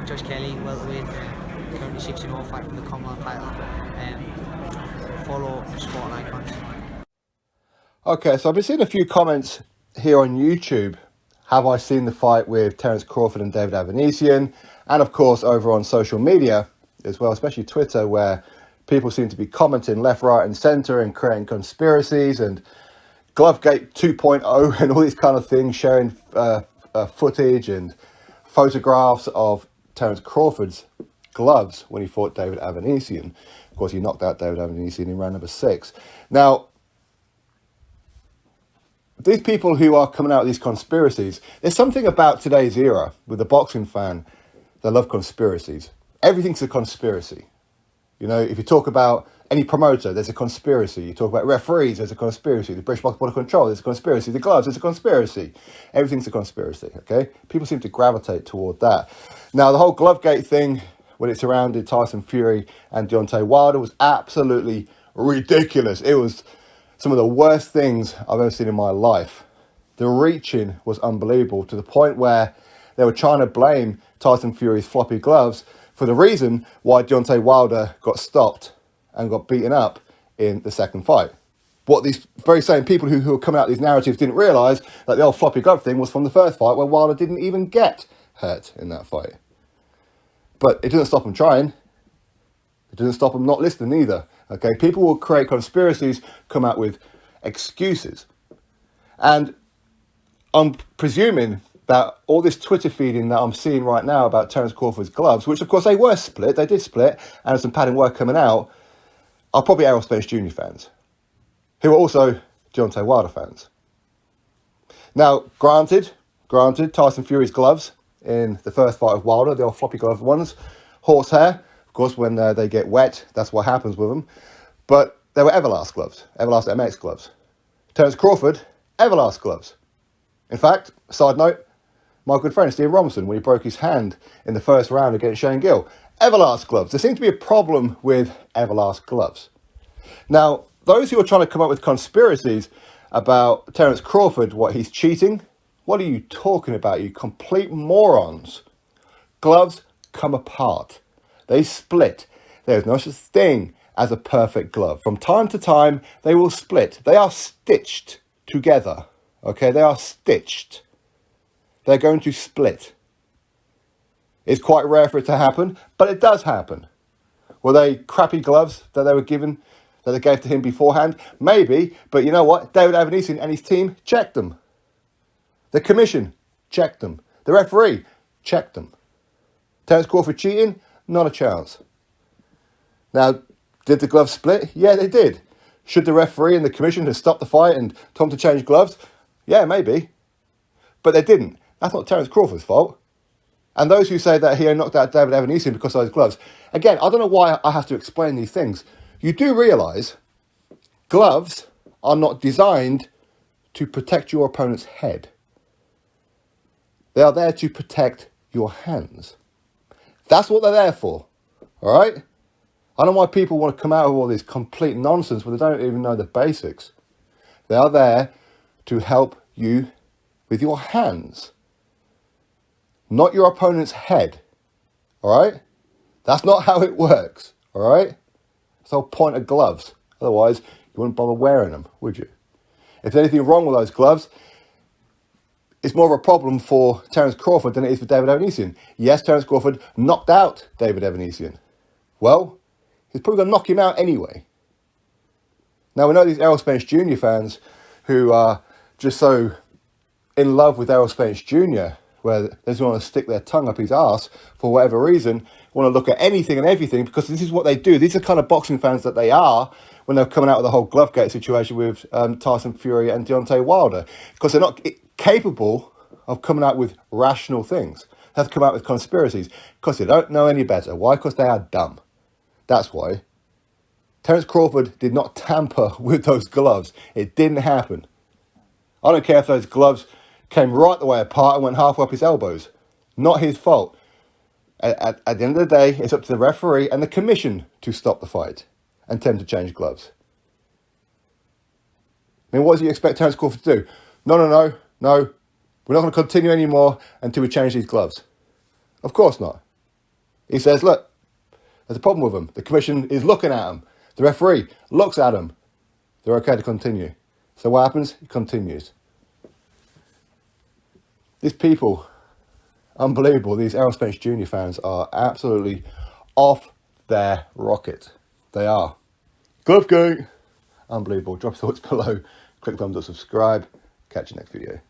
I'm Josh Kelly, welterweight, currently 6-0, fighting for the Commonwealth title. Follow Sport Icons. Okay, so I've been seeing a few comments here on YouTube. Have I seen the fight with Terence Crawford and David Avanesyan? And of course over on social media as well, especially Twitter, where people seem to be commenting left, right and centre and creating conspiracies and GLOVEGATE 2.0 and all these kind of things, sharing footage and photographs of Terence Crawford's gloves when he fought David Avanesyan. Of course, he knocked out David Avanesyan in round number 6. Now, these people who are coming out with these conspiracies, there's something about today's era with the boxing fan that love conspiracies. Everything's a conspiracy. You know, if you talk about any promoter, there's a conspiracy. You talk about referees, there's a conspiracy. The British Box Board of Control, there's a conspiracy. The gloves, there's a conspiracy. Everything's a conspiracy, okay? People seem to gravitate toward that. Now, the whole GLOVEGATE thing, when it surrounded Tyson Fury and Deontay Wilder, was absolutely ridiculous. It was some of the worst things I've ever seen in my life. The reaching was unbelievable, to the point where they were trying to blame Tyson Fury's floppy gloves for the reason why Deontay Wilder got stopped and got beaten up in the second fight. What these very same people who are coming out with these narratives didn't realise, that the old floppy glove thing was from the first fight, where Wilder didn't even get hurt in that fight. But it didn't stop them trying. It didn't stop them not listening either. Okay, people will create conspiracies, come out with excuses. And I'm presuming that all this Twitter feeding that I'm seeing right now about Terence Crawford's gloves, which of course they were split, they did split, and some padding were coming out, are probably Errol Spence Jr. fans, who are also Deontay Wilder fans. Now, granted, Tyson Fury's gloves in the first fight of Wilder, the old floppy glove ones, horsehair, of course, when they get wet, that's what happens with them. But they were Everlast gloves, Everlast MX gloves. Terence Crawford, Everlast gloves. In fact, side note, my good friend Steve Robinson, when he broke his hand in the first round against Shane Gill, Everlast gloves. There seems to be a problem with Everlast gloves. Now, those who are trying to come up with conspiracies about Terence Crawford, what, he's cheating? What are you talking about, you complete morons? Gloves come apart. They split. There is no such thing as a perfect glove. From time to time, they will split. They are stitched together. Okay, they are stitched. They're going to split. It's quite rare for it to happen, but it does happen. Were they crappy gloves that they were given, that they gave to him beforehand? Maybe, but you know what? David Avanesyan and his team checked them. The commission checked them. The referee checked them. Terence Crawford cheating? Not a chance. Now, did the gloves split? Yeah, they did. Should the referee and the commission have stopped the fight and told him to change gloves? Yeah, maybe. But they didn't. That's not Terence Crawford's fault. And those who say that he knocked out David Avanesyan because of those gloves, again, I don't know why I have to explain these things. You do realise gloves are not designed to protect your opponent's head. They are there to protect your hands. That's what they're there for. All right? I don't know why people want to come out with all this complete nonsense when they don't even know the basics. They are there to help you with your hands, not your opponent's head. All right? That's not how it works. All right? That's the whole point of gloves. Otherwise, you wouldn't bother wearing them, would you? If there's anything wrong with those gloves, it's more of a problem for Terence Crawford than it is for David Avanesyan. Yes, Terence Crawford knocked out David Avanesyan. Well, he's probably going to knock him out anyway. Now, we know these Errol Spence Jr. fans who are just so in love with Errol Spence Jr., where they just want to stick their tongue up his arse for whatever reason, want to look at anything and everything, because this is what they do. These are the kind of boxing fans that they are when they're coming out with the whole GLOVEGATE situation with Tyson Fury and Deontay Wilder, because they're not capable of coming out with rational things. They have to come out with conspiracies because they don't know any better. Why? Because they are dumb. That's why. Terence Crawford did not tamper with those gloves. It didn't happen. I don't care if those gloves came right the way apart and went halfway up his elbows. Not his fault. At the end of the day, it's up to the referee and the commission to stop the fight and tell him to change gloves. I mean, what does he expect Terence Crawford to do? No. We're not going to continue anymore until we change these gloves. Of course not. He says, look, there's a problem with them. The commission is looking at them. The referee looks at them. They're okay to continue. So what happens? He continues. These people, unbelievable. These Errol Spence Jr. fans are absolutely off their rocket. They are. GLOVEGATE. Unbelievable. Drop thoughts below. Click thumbs up, subscribe. Catch you next video.